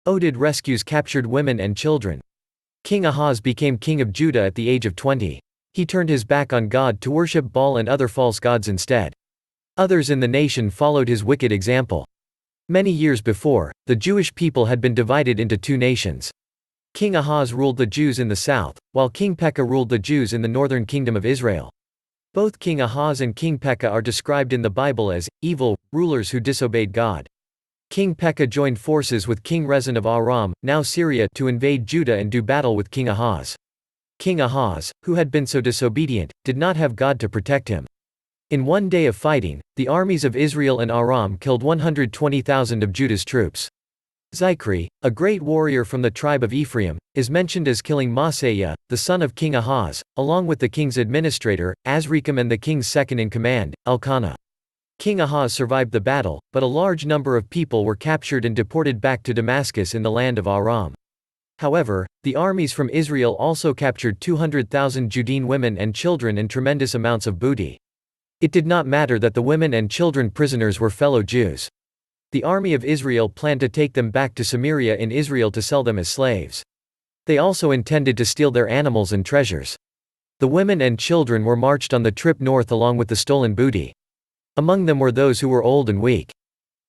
Oded rescues captured women and children. King Ahaz became king of Judah at the age of 20. He turned his back on God to worship Baal and other false gods instead. Others in the nation followed his wicked example. Many years before, the Jewish people had been divided into two nations. King Ahaz ruled the Jews in the south, while King Pekah ruled the Jews in the northern kingdom of Israel. Both King Ahaz and King Pekah are described in the Bible as evil rulers who disobeyed God. King Pekah joined forces with King Rezin of Aram, now Syria, to invade Judah and do battle with King Ahaz. King Ahaz, who had been so disobedient, did not have God to protect him. In one day of fighting, the armies of Israel and Aram killed 120,000 of Judah's troops. Zichri, a great warrior from the tribe of Ephraim, is mentioned as killing Maaseiah, the son of King Ahaz, along with the king's administrator, Azrikam, and the king's second-in-command, Elkanah. King Ahaz survived the battle, but a large number of people were captured and deported back to Damascus in the land of Aram. However, the armies from Israel also captured 200,000 Judean women and children and tremendous amounts of booty. It did not matter that the women and children prisoners were fellow Jews. The army of Israel planned to take them back to Samaria in Israel to sell them as slaves. They also intended to steal their animals and treasures. The women and children were marched on the trip north along with the stolen booty. Among them were those who were old and weak.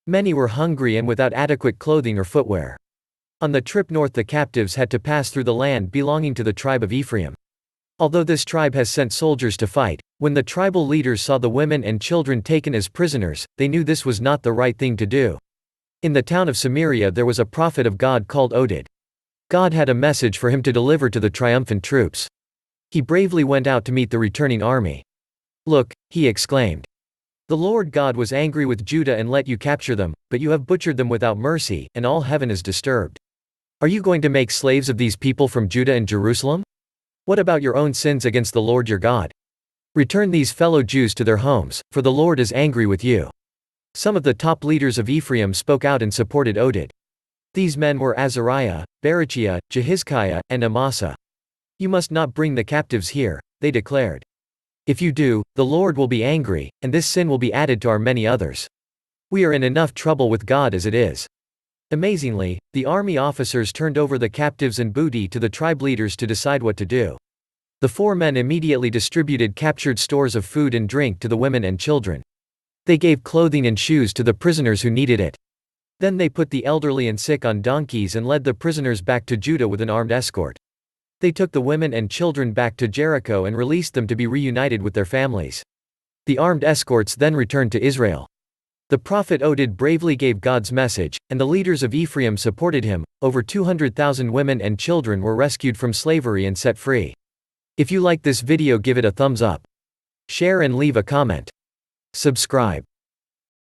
Many were hungry and without adequate clothing or footwear. On the trip north, the captives had to pass through the land belonging to the tribe of Ephraim. Although this tribe has sent soldiers to fight, when the tribal leaders saw the women and children taken as prisoners, they knew this was not the right thing to do. In the town of Samaria there was a prophet of God called Oded. God had a message for him to deliver to the triumphant troops. He bravely went out to meet the returning army. "Look," he exclaimed. "The Lord God was angry with Judah and let you capture them, but you have butchered them without mercy, and all heaven is disturbed. Are you going to make slaves of these people from Judah and Jerusalem? What about your own sins against the Lord your God? Return these fellow Jews to their homes, for the Lord is angry with you." Some of the top leaders of Ephraim spoke out and supported Oded. These men were Azariah, Berechiah, Jehizkiah, and Amasa. "You must not bring the captives here," they declared. "If you do, the Lord will be angry, and this sin will be added to our many others. We are in enough trouble with God as it is." Amazingly, the army officers turned over the captives and booty to the tribe leaders to decide what to do. The four men immediately distributed captured stores of food and drink to the women and children. They gave clothing and shoes to the prisoners who needed it. Then they put the elderly and sick on donkeys and led the prisoners back to Judah with an armed escort. They took the women and children back to Jericho and released them to be reunited with their families. The armed escorts then returned to Israel. The prophet Oded bravely gave God's message, and the leaders of Ephraim supported him. Over 200,000 women and children were rescued from slavery and set free. If you like this video, give it a thumbs up. Share and leave a comment. Subscribe.